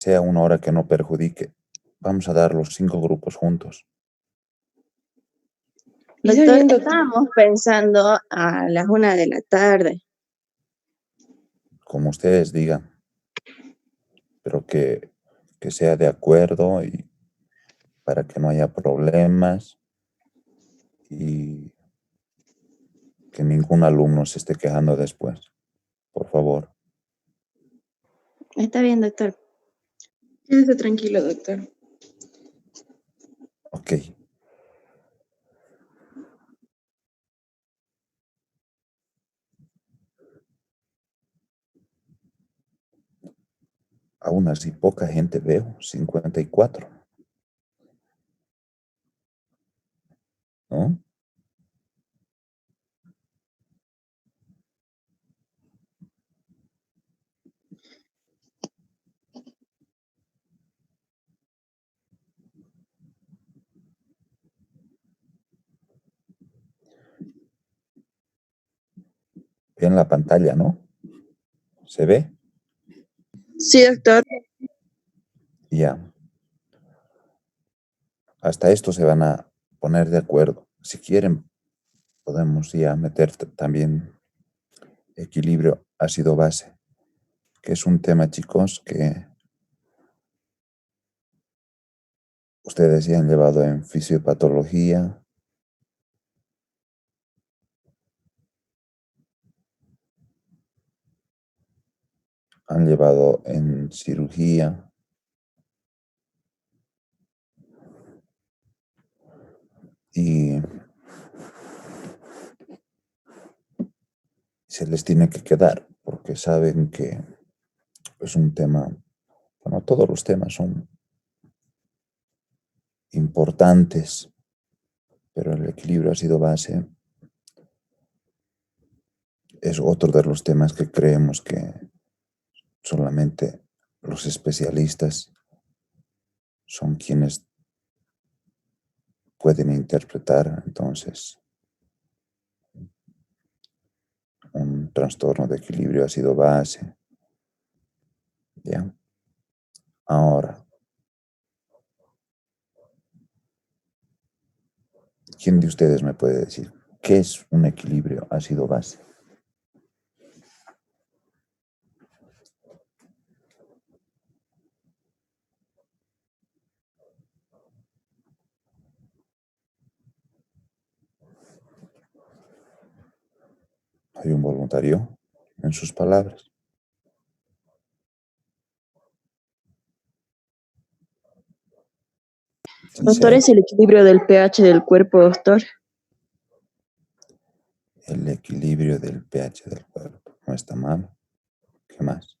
sea una hora que no perjudique. Vamos a dar los 5 grupos juntos. Doctor, estábamos pensando a las 1 de la tarde. Como ustedes digan, pero que sea de acuerdo y para que no haya problemas y que ningún alumno se esté quejando después. Por favor. Está bien, doctor. Quédese tranquilo, doctor. Ok. Aún así, poca gente veo, 54. ¿No? Ven la pantalla, ¿no? ¿Se ve? Sí, doctor. Ya. Hasta esto se van a poner de acuerdo. Si quieren, podemos ya meter también equilibrio ácido-base, que es un tema, chicos, que ustedes ya han llevado en fisiopatología, han llevado en cirugía y se les tiene que quedar porque saben que es un tema, bueno, todos los temas son importantes, pero el equilibrio ácido-base es otro de los temas que creemos que solamente los especialistas son quienes pueden interpretar. Entonces, un trastorno de equilibrio ácido-base. ¿Ya? Ahora, ¿quién de ustedes me puede decir qué es un equilibrio ácido-base? Hay un voluntario en sus palabras. Doctor, ¿es el equilibrio del pH del cuerpo, doctor? El equilibrio del pH del cuerpo. No está mal. ¿Qué más?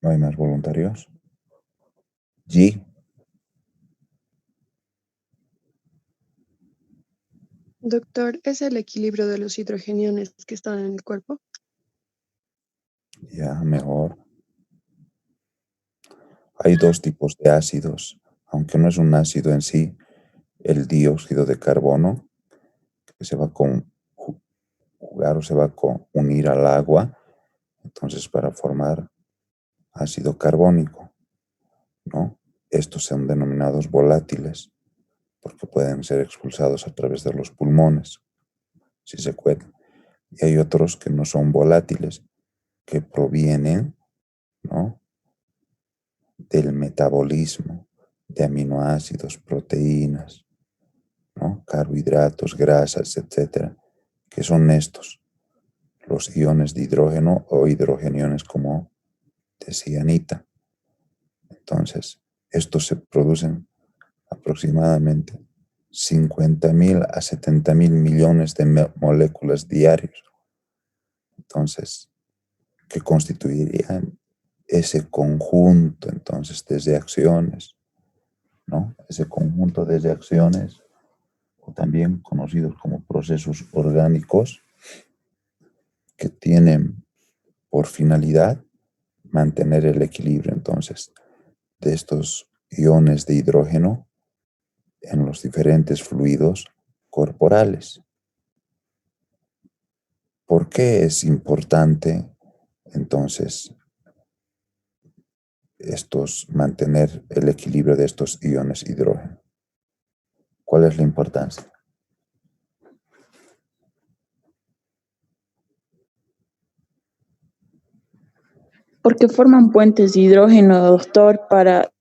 ¿No hay más voluntarios? G. Doctor, ¿es el equilibrio de los hidrogeniones que están en el cuerpo? Ya, mejor. Hay 2 tipos de ácidos, aunque no es un ácido en sí, el dióxido de carbono, que se va a conjugar o se va a unir al agua, entonces para formar ácido carbónico, ¿no? Estos son denominados volátiles, porque pueden ser expulsados a través de los pulmones, si se cuelan. Y hay otros que no son volátiles, que provienen, ¿no?, del metabolismo de aminoácidos, proteínas, ¿no?, carbohidratos, grasas, etcétera, que son estos, los iones de hidrógeno o hidrogeniones, como decía Anita. Entonces, estos se producen aproximadamente 50.000 a 70.000 millones de moléculas diarios. Entonces, que constituirían ese conjunto entonces de reacciones, ¿no? Ese conjunto de reacciones, o también conocidos como procesos orgánicos, que tienen por finalidad mantener el equilibrio entonces de estos iones de hidrógeno en los diferentes fluidos corporales. ¿Por qué es importante entonces mantener el equilibrio de estos iones hidrógeno? ¿Cuál es la importancia? Porque forman puentes de hidrógeno, doctor, para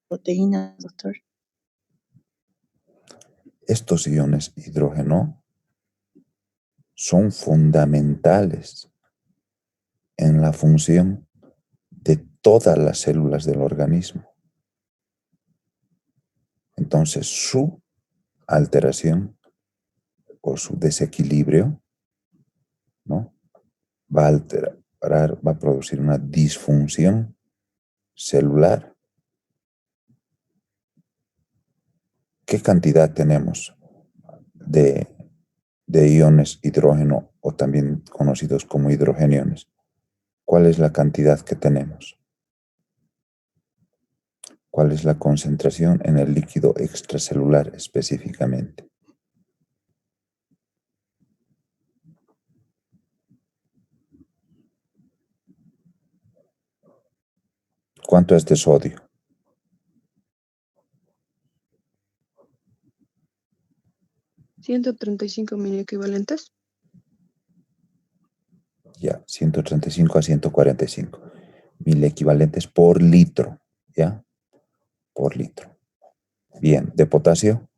proteínas, doctor. Estos iones hidrógeno son fundamentales en la función de todas las células del organismo. Entonces, su alteración o su desequilibrio, ¿no?, va a producir una disfunción celular. ¿Qué cantidad tenemos de iones hidrógeno o también conocidos como hidrogeniones? ¿Cuál es la cantidad que tenemos? ¿Cuál es la concentración en el líquido extracelular específicamente? ¿Cuánto es de sodio? ¿135 miliequivalentes? Ya, 135 a 145 mil equivalentes por litro, ¿ya? Por litro. Bien, ¿de potasio?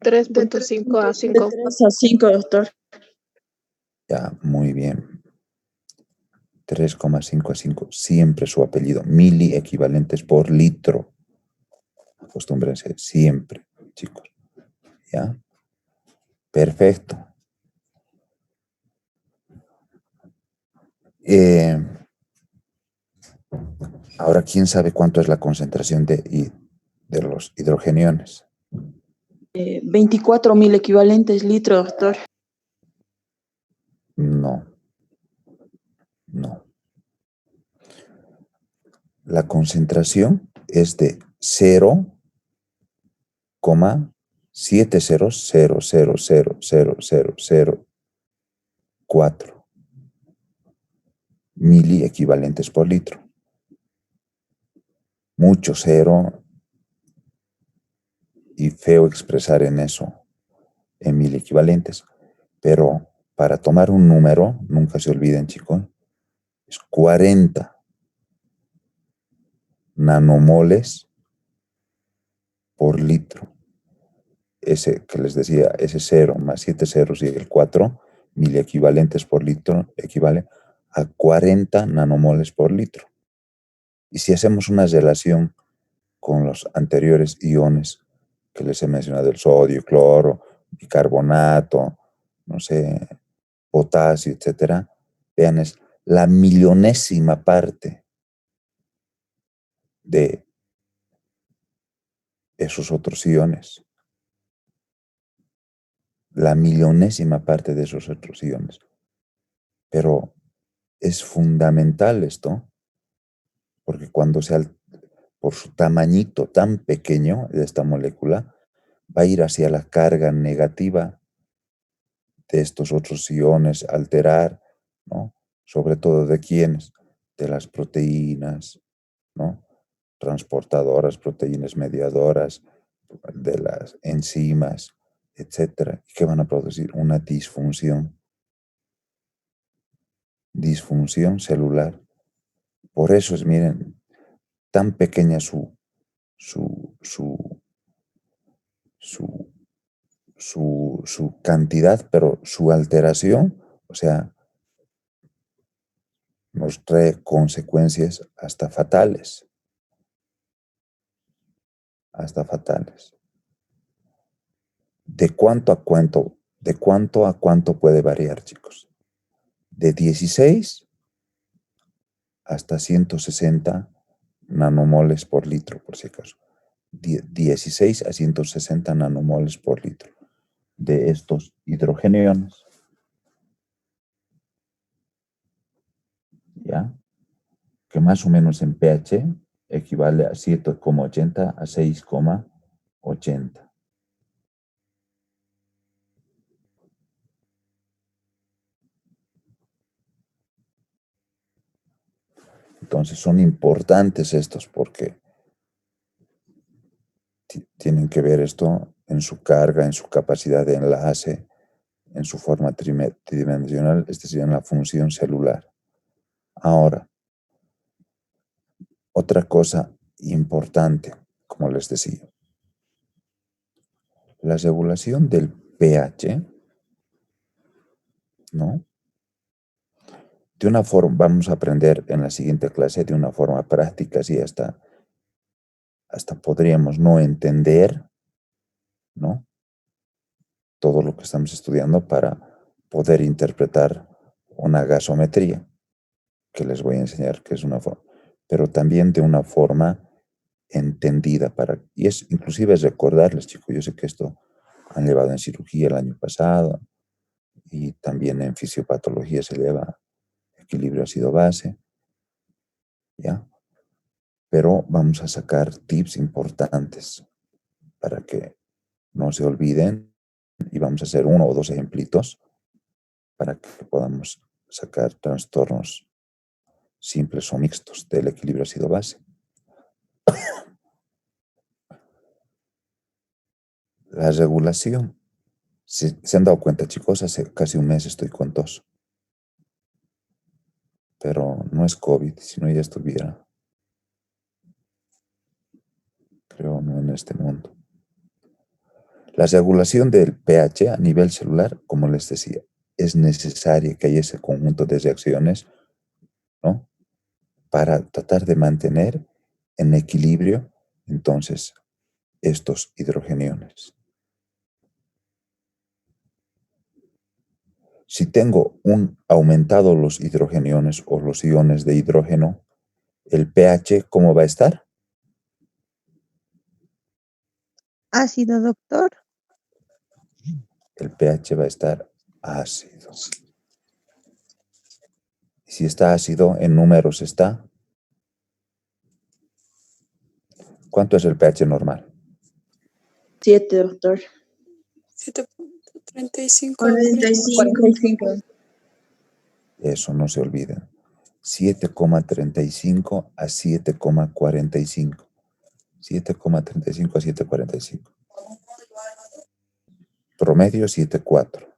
3.5 a De 5. 3 a 5, doctor. Ya, muy bien. 3,5 a 5, siempre su apellido, mili equivalentes por litro. Acostúmbrense, siempre, chicos. ¿Ya? Perfecto. Ahora, ¿quién sabe cuánto es la concentración de los hidrogeniones? 24.000 equivalentes litro, doctor. No, no. La concentración es de 0,700000004 mili equivalentes por litro. Mucho cero y feo expresar en eso, en mil equivalentes. Pero para tomar un número, nunca se olviden, chicos, es 40 nanomoles por litro. Ese que les decía, ese 0 más 7 ceros y el 4, mil equivalentes por litro, equivale a 40 nanomoles por litro. Y si hacemos una relación con los anteriores iones que les he mencionado, el sodio, cloro, bicarbonato, no sé, potasio, etcétera, vean, es la millonésima parte de esos otros iones. La millonésima parte de esos otros iones. Pero es fundamental esto, porque por su tamañito tan pequeño de esta molécula, va a ir hacia la carga negativa de estos otros iones, alterar, ¿no? Sobre todo de quiénes, de las proteínas, ¿no?, transportadoras, proteínas mediadoras, de las enzimas, etcétera, que van a producir una disfunción celular. Por eso es, miren, tan pequeña su, su, su, su, su cantidad, pero su alteración, o sea, nos trae consecuencias hasta fatales. Hasta fatales. ¿De cuánto a cuánto? ¿De cuánto a cuánto puede variar, chicos? De 16 hasta 160 nanomoles por litro, por si acaso. 16 a 160 nanomoles por litro de estos hidrogeniones. ¿ya? Que más o menos en pH equivale a 7,80 a 6,80. Entonces son importantes estos porque tienen que ver esto en su carga, en su capacidad de enlace, en su forma tridimensional, es decir, en la función celular. Ahora, otra cosa importante, como les decía, la regulación del pH, ¿no? De una forma, vamos a aprender en la siguiente clase de una forma práctica, así hasta podríamos no entender, ¿no? Todo lo que estamos estudiando para poder interpretar una gasometría, que les voy a enseñar que es una forma, pero también de una forma entendida y es inclusive recordarles, chicos, yo sé que esto han llevado en cirugía el año pasado y también en fisiopatología se lleva equilibrio ácido-base, ¿ya? Pero vamos a sacar tips importantes para que no se olviden y vamos a hacer uno o dos ejemplitos para que podamos sacar trastornos simples o mixtos del equilibrio ácido-base. La regulación. Si se han dado cuenta, chicos, hace casi un mes estoy con tos. Pero no es COVID, si no ya estuviera, creo, no en este mundo. La regulación del pH a nivel celular, como les decía, es necesaria que haya ese conjunto de reacciones, ¿no? Para tratar de mantener en equilibrio, entonces, estos hidrogeniones. Si tengo aumentado los hidrogeniones o los iones de hidrógeno, el pH, ¿cómo va a estar? Ácido, doctor. El pH va a estar ácido. Si está ácido, en números está. ¿Cuánto es el pH normal? 7, doctor. 7.35. 45. 45. Eso no se olviden. 7,35 a 7,45. 7,35 a 7,45. Promedio 7,4.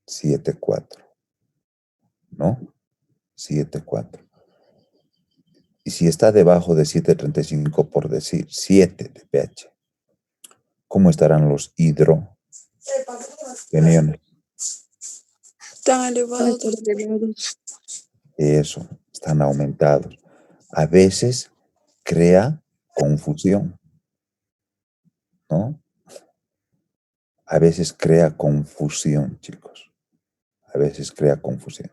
7,4. ¿No? 7,4. Y si está debajo de 7,35, por decir 7 de pH, ¿cómo estarán los hidrogeniones? Tan elevados. Eso, están aumentados. A veces crea confusión, ¿no? A veces crea confusión, chicos. A veces crea confusión.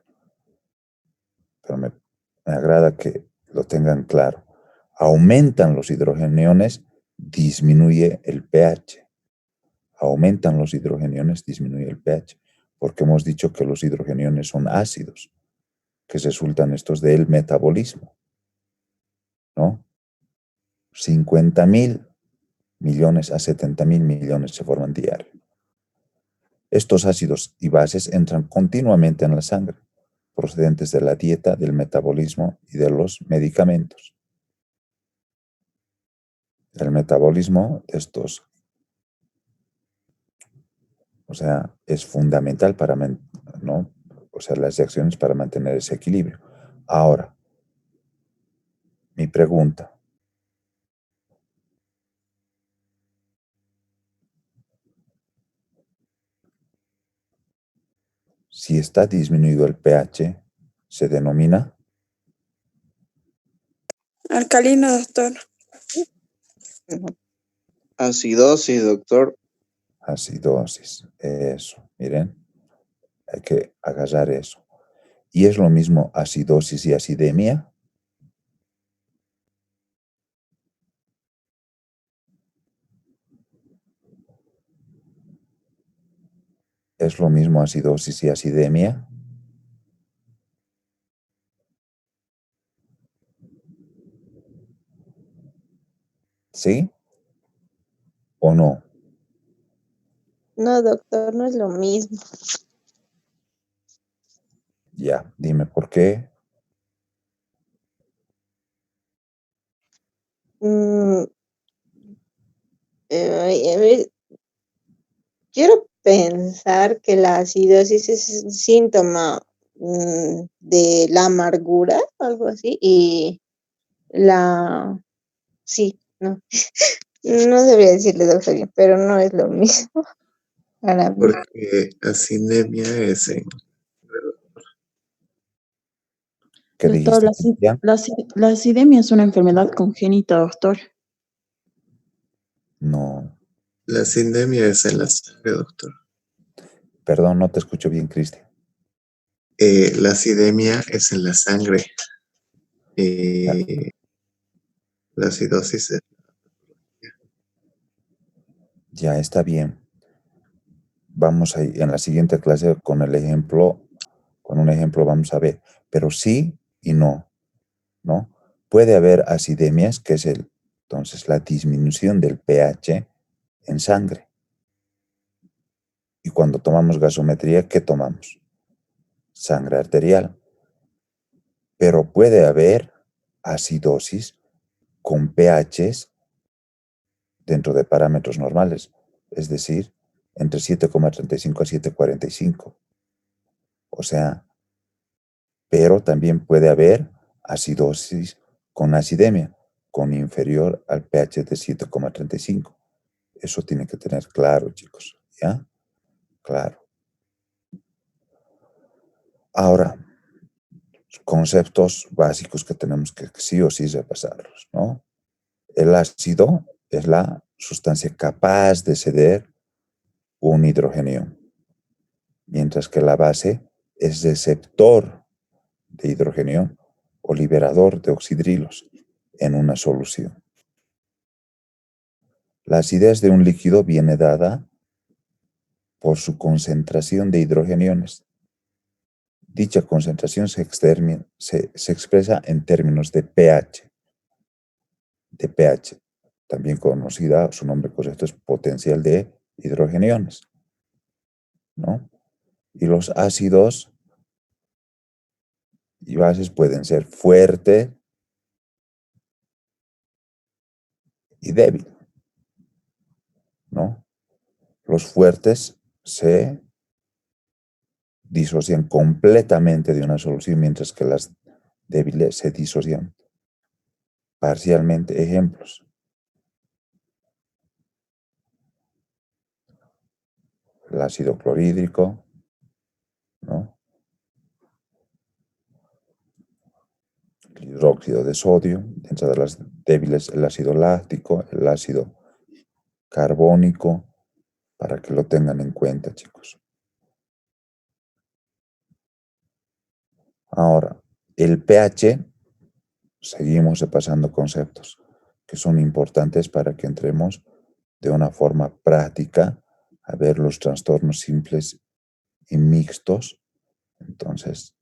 Pero me agrada que lo tengan claro. Aumentan los hidrogeniones, disminuye el pH. Aumentan los hidrogeniones, disminuye el pH. Porque hemos dicho que los hidrogeniones son ácidos, que resultan estos del metabolismo, ¿no? 50.000 millones a 70.000 millones se forman diario. Estos ácidos y bases entran continuamente en la sangre, procedentes de la dieta, del metabolismo y de los medicamentos. El metabolismo de estos, o sea, es fundamental para, ¿no? O sea, las reacciones para mantener ese equilibrio. Ahora, mi pregunta. Si está disminuido el pH, se denomina Alcalino, doctor. Acidosis, doctor. acidosis. Eso, miren, hay que agarrar eso. ¿Y es lo mismo acidosis y acidemia? ¿Es lo mismo acidosis y acidemia? ¿Sí o no? No, doctor, no es lo mismo. Ya, dime por qué. Mm, a ver, quiero pensar que la acidosis es un síntoma de la amargura, algo así, y la... Sí, no. No debería decirle doctor, pero no es lo mismo para mí. Porque acinemia es en... ¿Qué Doctor, dijiste, Cristian? la acidemia es una enfermedad congénita, doctor. No, La acinemia es en la sangre, doctor. perdón, no te escucho bien, Cristian. La acidemia es en la sangre. Ya, La acidosis es... ya está bien. Vamos a ir en la siguiente clase con el ejemplo, con un ejemplo vamos a ver, pero sí y no, ¿no? Puede haber acidemias, que es entonces la disminución del pH en sangre. Y cuando tomamos gasometría, ¿qué tomamos? Sangre arterial. Pero puede haber acidosis con pHs dentro de parámetros normales, es decir, entre 7,35 a 7,45. O sea, pero también puede haber acidosis con acidemia, con inferior al pH de 7,35. Eso tiene que tener claro, chicos, ¿ya? Claro. Ahora, conceptos básicos que tenemos que sí o sí repasarlos, ¿no? El ácido es la sustancia capaz de ceder un hidrogenio, mientras que la base es receptor de hidrogenio o liberador de oxidrilos en una solución. La acidez de un líquido viene dada por su concentración de hidrogeniones. Dicha concentración se expresa en términos de pH, también conocida, su nombre correcto es potencial de hidrogeniones, ¿no? Y los ácidos y bases pueden ser fuerte y débil, ¿no? Los fuertes se disocian completamente de una solución, mientras que las débiles se disocian parcialmente. Ejemplos: el ácido clorhídrico, ¿no? El hidróxido de sodio, dentro de las débiles el ácido láctico, el ácido carbónico, para que lo tengan en cuenta, chicos. Ahora, el pH, seguimos repasando conceptos que son importantes para que entremos de una forma práctica a ver los trastornos simples y mixtos, entonces,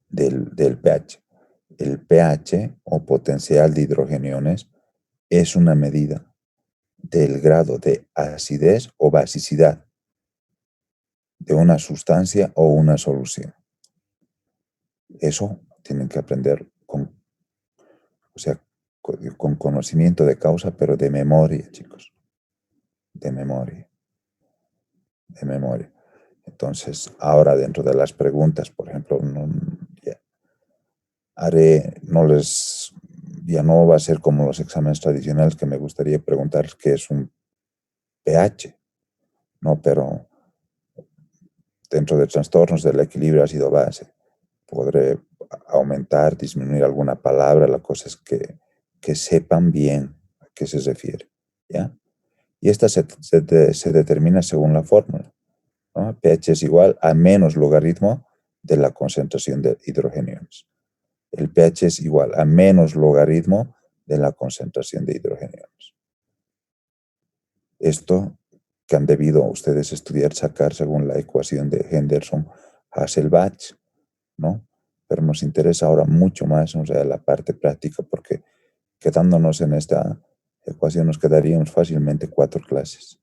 del pH. El pH o potencial de hidrogeniones es una medida del grado de acidez o basicidad de una sustancia o una solución. Eso tienen que aprender o sea, con conocimiento de causa, pero de memoria, chicos. De memoria. De memoria. Entonces, ahora dentro de las preguntas, por ejemplo, ya no va a ser como los exámenes tradicionales que me gustaría preguntar qué es un pH, ¿no? Pero dentro de trastornos del equilibrio ácido-base, podré aumentar, disminuir alguna palabra, la cosa es que sepan bien a qué se refiere, ¿ya? Y esta se determina según la fórmula, ¿no? pH es igual a menos logaritmo de la concentración de hidrogeniones. El pH es igual a menos logaritmo de la concentración de hidrogeniones. Esto que han debido ustedes estudiar, sacar según la ecuación de Henderson-Hasselbalch, ¿no? Pero nos interesa ahora mucho más, o sea, la parte práctica, porque quedándonos en esta ecuación nos quedaríamos fácilmente 4 clases,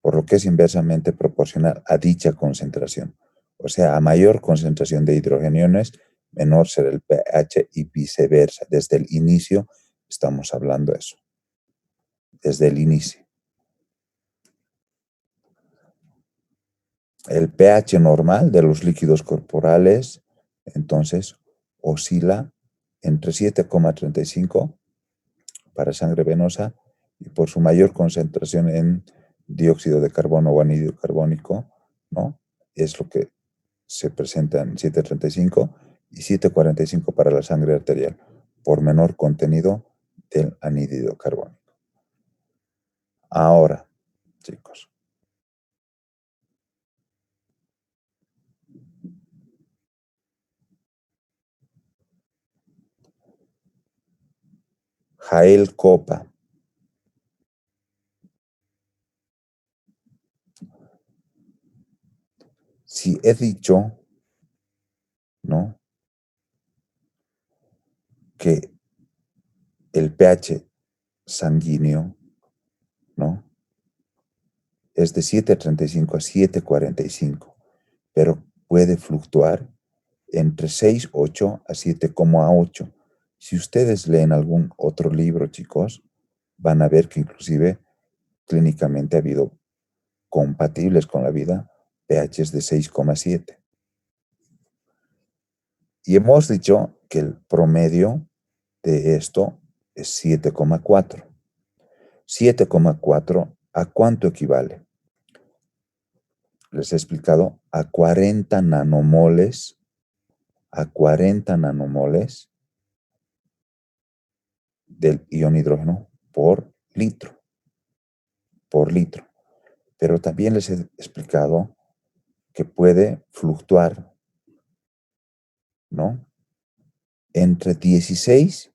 por lo que es inversamente proporcional a dicha concentración. O sea, a mayor concentración de hidrogeniones, menor será el pH y viceversa. Desde el inicio estamos hablando de eso. Desde el inicio. El pH normal de los líquidos corporales, entonces, oscila entre 7,35 para sangre venosa y por su mayor concentración en dióxido de carbono o anhídrido carbónico, ¿no? Es lo que se presenta en 7,35 y 7,45 para la sangre arterial, por menor contenido del anhídrido carbónico. Ahora, chicos, Jael Copa. Si he dicho, ¿no?, que el pH sanguíneo, ¿no?, es de 7,35 a 7,45, pero puede fluctuar entre 6,8 a 7,8. Si ustedes leen algún otro libro, chicos, van a ver que inclusive clínicamente ha habido compatibles con la vida pHs de 6,7. Y hemos dicho que el promedio de esto es 7,4. 7,4, ¿a cuánto equivale? Les he explicado a 40 nanomoles, del ion hidrógeno por litro. Pero también les he explicado que puede fluctuar, ¿no?, entre 16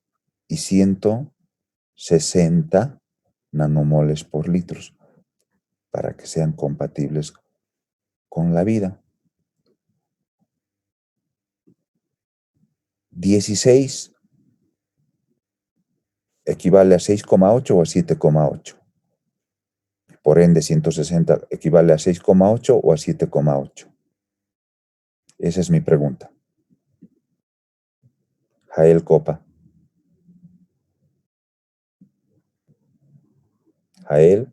y 160 nanomoles por litro para que sean compatibles con la vida. 16 equivale a 6,8 o a 7,8. Por ende, 160 equivale a 6,8 o a 7,8. Esa es mi pregunta. Jael Copa. Jael.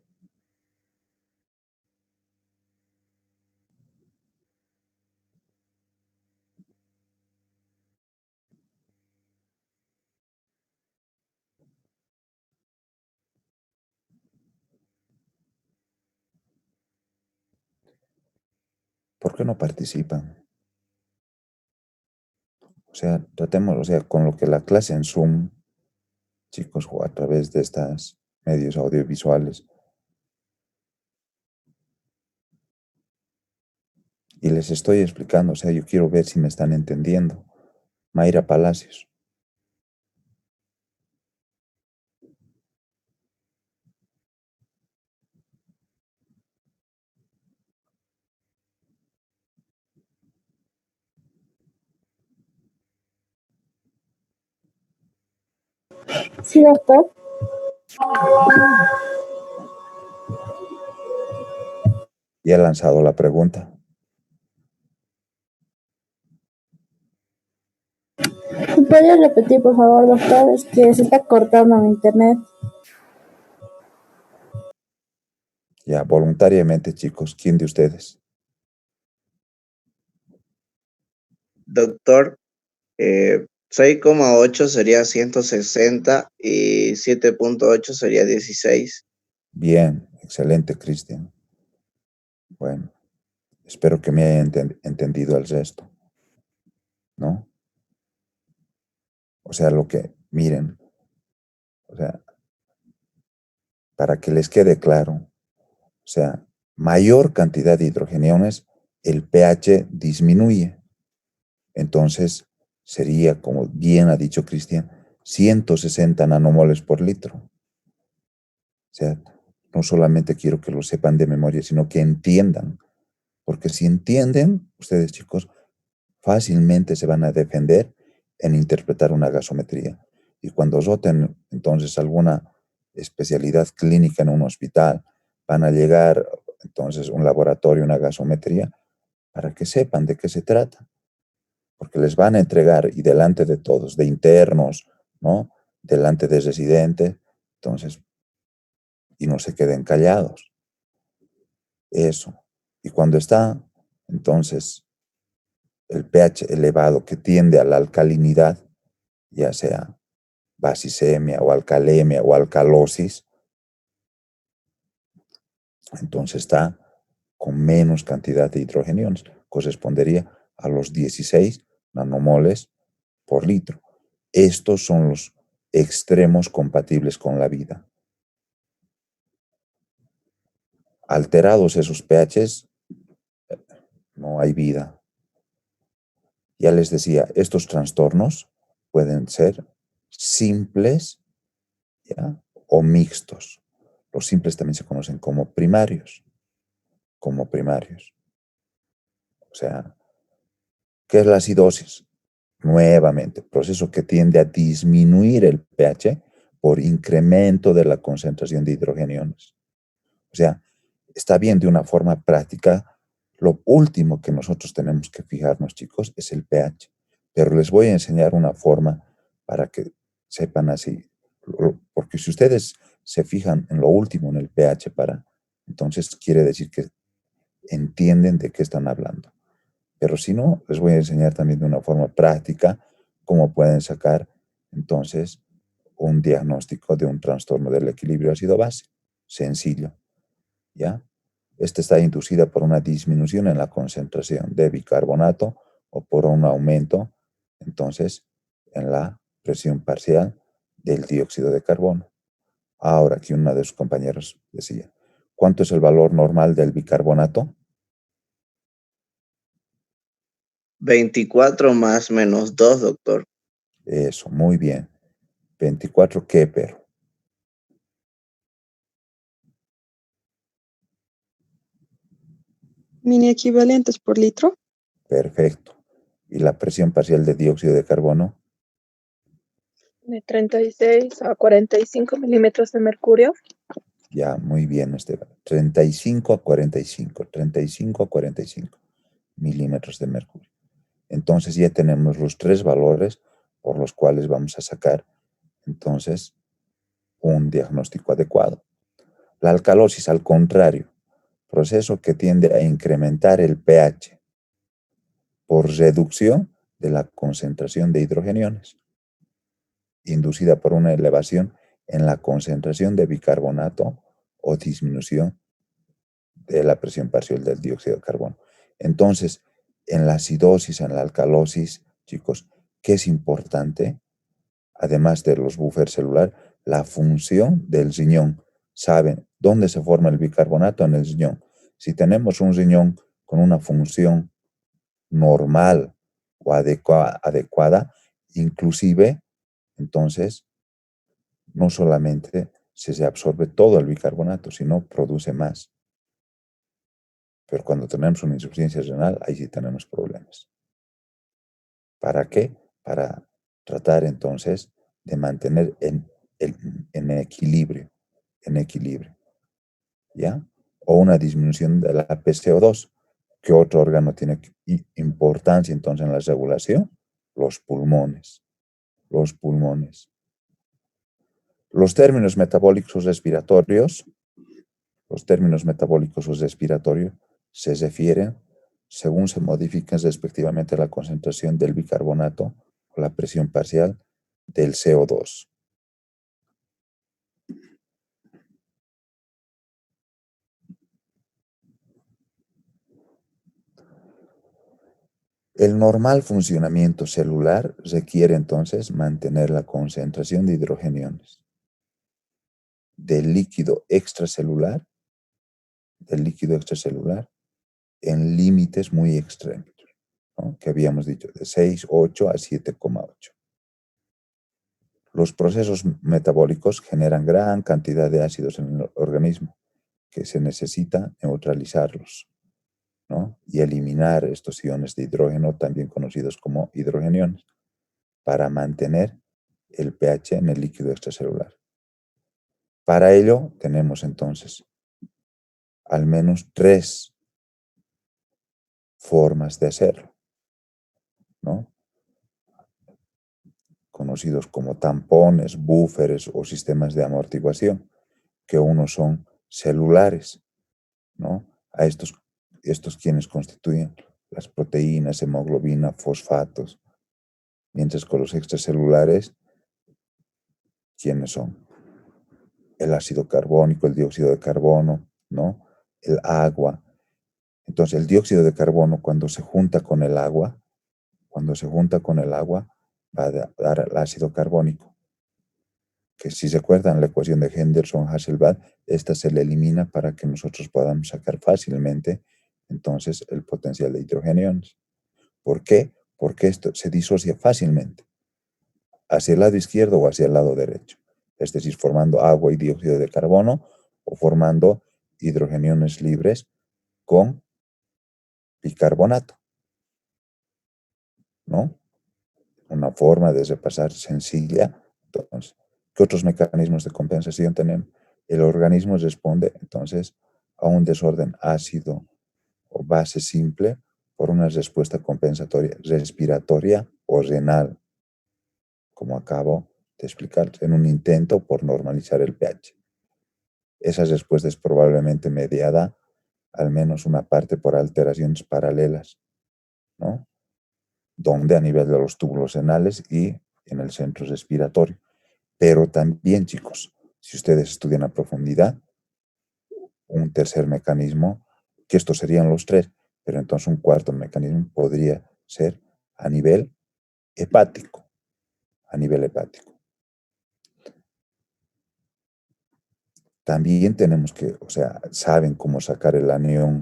¿Por qué no participan? O sea, tratemos, o sea, con lo que la clase en Zoom, chicos, o a través de estos medios audiovisuales, y les estoy explicando, o sea, yo quiero ver si me están entendiendo. Mayra Palacios. Sí, doctor. Ya he lanzado la pregunta. ¿Puede repetir, por favor, doctor? Es que se está cortando mi internet. Ya, voluntariamente, chicos, ¿quién de ustedes? Doctor, 6,8 sería 160 y 7,8 sería 16. Bien, excelente, Cristian. Bueno, espero que me hayan entendido el resto, ¿no? O sea, lo que, miren, o sea, para que les quede claro, o sea, mayor cantidad de hidrogeniones, el pH disminuye. Entonces, sería, como bien ha dicho Cristian, 160 nanomoles por litro. O sea, no solamente quiero que lo sepan de memoria, sino que entiendan. Porque si entienden, ustedes, chicos, fácilmente se van a defender en interpretar una gasometría. Y cuando roten entonces alguna especialidad clínica en un hospital, van a llegar entonces un laboratorio, una gasometría, para que sepan de qué se trata, porque les van a entregar y delante de todos, de internos, ¿no? Delante de residentes, entonces, y no se queden callados. Eso. Y cuando está, entonces, el pH elevado que tiende a la alcalinidad, ya sea basisemia o alcalemia o alcalosis, entonces está con menos cantidad de hidrogeniones, correspondería a los 16 nanomoles por litro. Estos son los extremos compatibles con la vida. Alterados esos pHs, no hay vida. Ya les decía, estos trastornos pueden ser simples, ¿ya? O mixtos. Los simples también se conocen como primarios. O sea, ¿qué es la acidosis? Nuevamente, proceso que tiende a disminuir el pH por incremento de la concentración de hidrogeniones. O sea, está bien de una forma práctica. Lo último que nosotros tenemos que fijarnos, chicos, es el pH. Pero les voy a enseñar una forma para que sepan así. Porque si ustedes se fijan en lo último, en el pH, entonces quiere decir que entienden de qué están hablando. Pero si no, les voy a enseñar también de una forma práctica cómo pueden sacar entonces un diagnóstico de un trastorno del equilibrio ácido-base. Sencillo, ¿ya? Esta está inducida por una disminución en la concentración de bicarbonato o por un aumento, entonces, en la presión parcial del dióxido de carbono. Ahora, aquí uno de sus compañeros decía, ¿cuánto es el valor normal del bicarbonato? 24 más menos 2, doctor. Eso, muy bien. 24 ¿qué, pero? Mini equivalentes por litro. Perfecto. ¿Y la presión parcial de dióxido de carbono? De 36 a 45 milímetros de mercurio. Ya, muy bien, Esteban. 35 a 45, 35 a 45 milímetros de mercurio. Entonces ya tenemos los tres valores por los cuales vamos a sacar entonces un diagnóstico adecuado. La alcalosis, al contrario, proceso que tiende a incrementar el pH por reducción de la concentración de hidrogeniones, inducida por una elevación en la concentración de bicarbonato o disminución de la presión parcial del dióxido de carbono. Entonces, en la acidosis, en la alcalosis, chicos, ¿qué es importante? Además de los buffers celular, la función del riñón. ¿Saben dónde se forma el bicarbonato? En el riñón. Si tenemos un riñón con una función normal o adecuada, inclusive, entonces, no solamente se absorbe todo el bicarbonato, sino produce más. Pero cuando tenemos una insuficiencia renal, ahí sí tenemos problemas. ¿Para qué? Para tratar entonces de mantener en equilibrio, ¿ya? O una disminución de la PCO2. ¿Qué otro órgano tiene importancia entonces en la regulación? Los pulmones. Los términos metabólicos respiratorios se refieren según se modifiquen respectivamente la concentración del bicarbonato o la presión parcial del CO2. El normal funcionamiento celular requiere entonces mantener la concentración de hidrogeniones del líquido extracelular en límites muy extremos, ¿no? Que habíamos dicho, de 6,8 a 7,8. Los procesos metabólicos generan gran cantidad de ácidos en el organismo que se necesita neutralizarlos, ¿no? Y eliminar estos iones de hidrógeno, también conocidos como hidrogeniones, para mantener el pH en el líquido extracelular. Para ello tenemos entonces al menos 3 formas de hacerlo, ¿no? Conocidos como tampones, búferes o sistemas de amortiguación, que unos son celulares, ¿no? A estos quienes constituyen las proteínas, hemoglobina, fosfatos, mientras que los extracelulares, ¿quiénes son? El ácido carbónico, el dióxido de carbono, ¿no? El agua. Entonces, el dióxido de carbono, cuando se junta con el agua, va a dar el ácido carbónico, que si se acuerdan la ecuación de Henderson-Hasselbalch, esta se le elimina para que nosotros podamos sacar fácilmente entonces el potencial de hidrogeniones. ¿Por qué? Porque esto se disocia fácilmente hacia el lado izquierdo o hacia el lado derecho, es decir, formando agua y dióxido de carbono o formando hidrogeniones libres con bicarbonato, ¿no? Una forma de repasar sencilla. Entonces, ¿qué otros mecanismos de compensación tenemos? El organismo responde entonces a un desorden ácido o base simple por una respuesta compensatoria respiratoria o renal, como acabo de explicar, en un intento por normalizar el pH. Esa respuesta es probablemente mediada al menos una parte por alteraciones paralelas, ¿no? Donde a nivel de los túbulos renales y en el centro respiratorio. Pero también, chicos, si ustedes estudian a profundidad, un tercer mecanismo, que estos serían los 3, pero entonces un cuarto mecanismo podría ser a nivel hepático, También tenemos que, saben cómo sacar el anión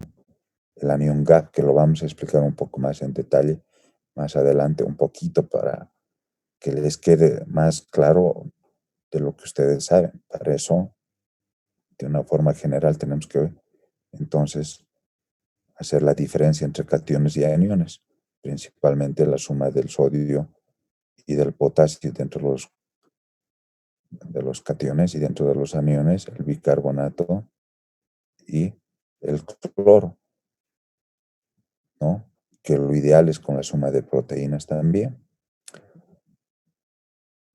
GAP, que lo vamos a explicar un poco más en detalle más adelante, un poquito para que les quede más claro de lo que ustedes saben. Para eso, de una forma general, tenemos que entonces hacer la diferencia entre cationes y aniones, principalmente la suma del sodio y del potasio dentro de los cationes, y dentro de los aniones el bicarbonato y el cloro, ¿no? Que lo ideal es con la suma de proteínas también.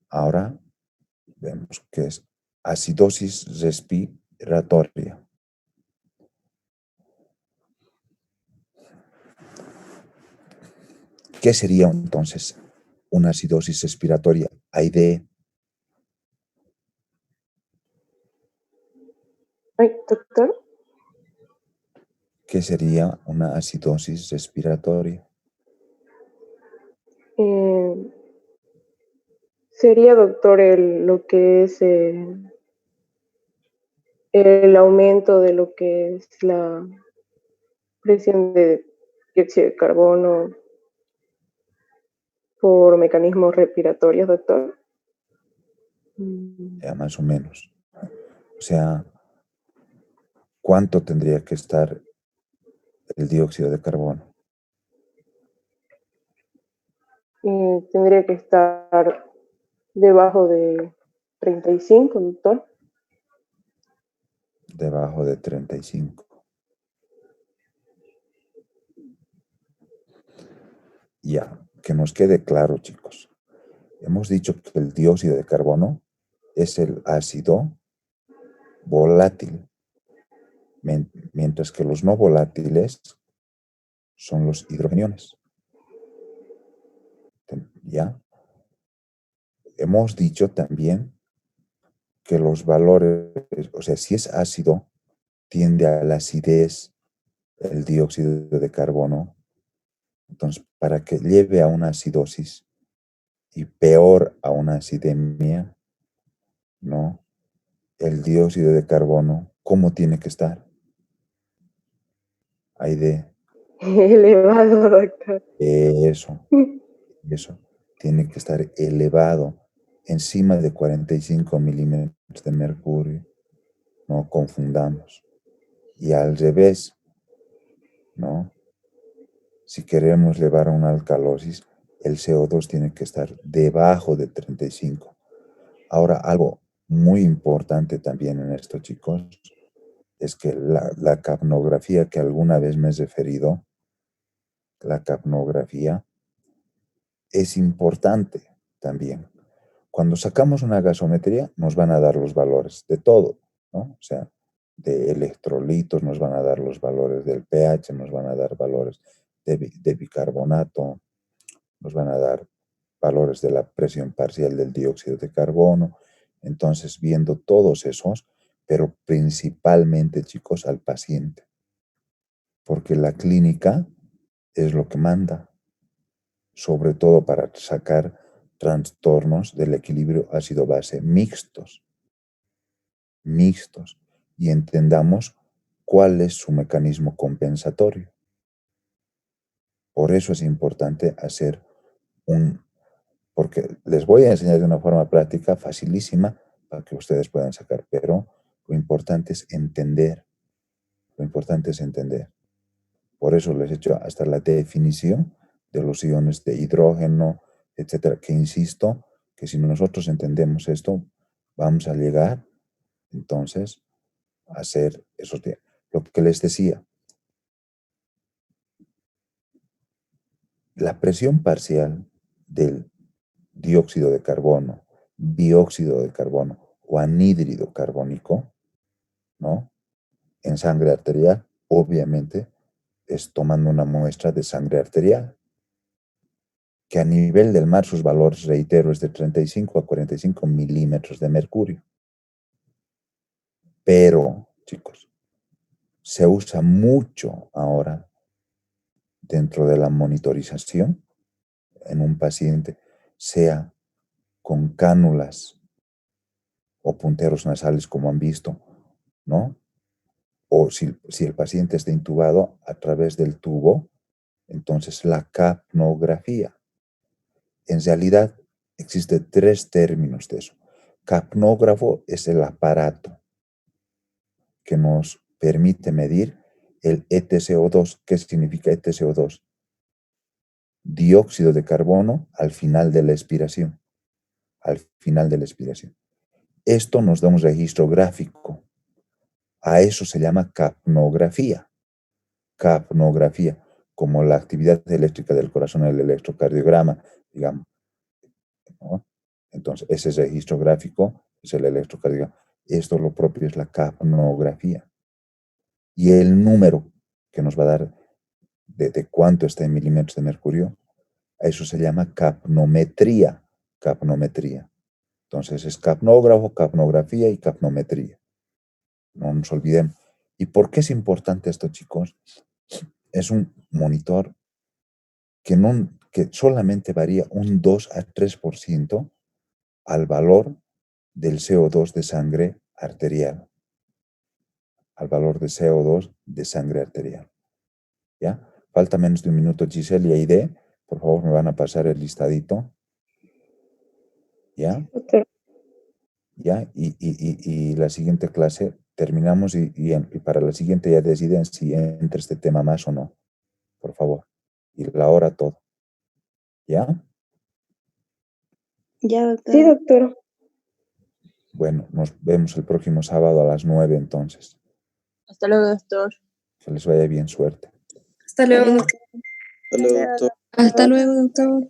Ahora vemos que es acidosis respiratoria. ¿Qué sería entonces una acidosis respiratoria? Aide. Doctor, ¿Qué sería una acidosis respiratoria? sería, doctor, lo que es el aumento de lo que es la presión de dióxido de carbono por mecanismos respiratorios, doctor. Ya más o menos. O sea, ¿cuánto tendría que estar el dióxido de carbono? Tendría que estar debajo de 35, doctor. Debajo de 35. Ya, que nos quede claro, chicos. Hemos dicho que el dióxido de carbono es el ácido volátil, mientras que los no volátiles son los hidrogeniones. ¿Ya? Hemos dicho también que los valores, si es ácido, tiende a la acidez el dióxido de carbono. Entonces, para que lleve a una acidosis y peor a una acidemia, ¿no? El dióxido de carbono, ¿cómo tiene que estar? Elevado, doctor. Eso, tiene que estar elevado, encima de 45 milímetros de mercurio, no confundamos. Y al revés, ¿no? Si queremos llevar a una alcalosis, el CO2 tiene que estar debajo de 35, Ahora, algo muy importante también en esto, chicos, es que la capnografía que alguna vez me he referido, la capnografía es importante también. Cuando sacamos una gasometría nos van a dar los valores de todo, ¿no? O sea, de electrolitos nos van a dar los valores del pH, nos van a dar valores de bicarbonato, nos van a dar valores de la presión parcial del dióxido de carbono. Entonces, viendo todos esos, pero principalmente, chicos, al paciente, porque la clínica es lo que manda, sobre todo para sacar trastornos del equilibrio ácido-base mixtos, y entendamos cuál es su mecanismo compensatorio. Por eso es importante hacer porque les voy a enseñar de una forma práctica, facilísima, para que ustedes puedan sacar, pero lo importante es entender, Por eso les he hecho hasta la definición de los iones de hidrógeno, etcétera, que insisto, que si nosotros entendemos esto, vamos a llegar entonces a hacer eso. Lo que les decía, la presión parcial del dióxido de carbono, dióxido de carbono o anhídrido carbónico, ¿no? En sangre arterial, obviamente, es tomando una muestra de sangre arterial, que a nivel del mar sus valores, reitero, es de 35 a 45 milímetros de mercurio. Pero, chicos, se usa mucho ahora dentro de la monitorización en un paciente, sea con cánulas o punteros nasales, como han visto, ¿no? O si el paciente está intubado a través del tubo, entonces la capnografía. En realidad existen 3 términos de eso. Capnógrafo es el aparato que nos permite medir el EtCO2. ¿Qué significa EtCO2? Dióxido de carbono al final de la expiración. Esto nos da un registro gráfico. A eso se llama capnografía. Como la actividad eléctrica del corazón, el electrocardiograma, digamos, ¿no? Entonces, ese registro gráfico es el electrocardiograma. Esto lo propio es la capnografía. Y el número que nos va a dar de cuánto está en milímetros de mercurio, a eso se llama capnometría. Entonces, es capnógrafo, capnografía y capnometría. No nos olvidemos. ¿Y por qué es importante esto, chicos? Es un monitor que solamente varía un 2 a 3% al valor del CO2 de sangre arterial. ¿Ya? Falta menos de un minuto, Giselle y Aide. Por favor, me van a pasar el listadito. ¿Ya? Doctor. ¿Ya? Y la siguiente clase terminamos y para la siguiente ya deciden si entra este tema más o no. Por favor. Y la hora todo. ¿Ya? Ya, doctor. Sí, doctor. Bueno, nos vemos el próximo sábado a las 9 entonces. Hasta luego, doctor. Que les vaya bien, suerte. Hasta luego, doctor. Hasta luego, doctor. Hasta luego, doctor.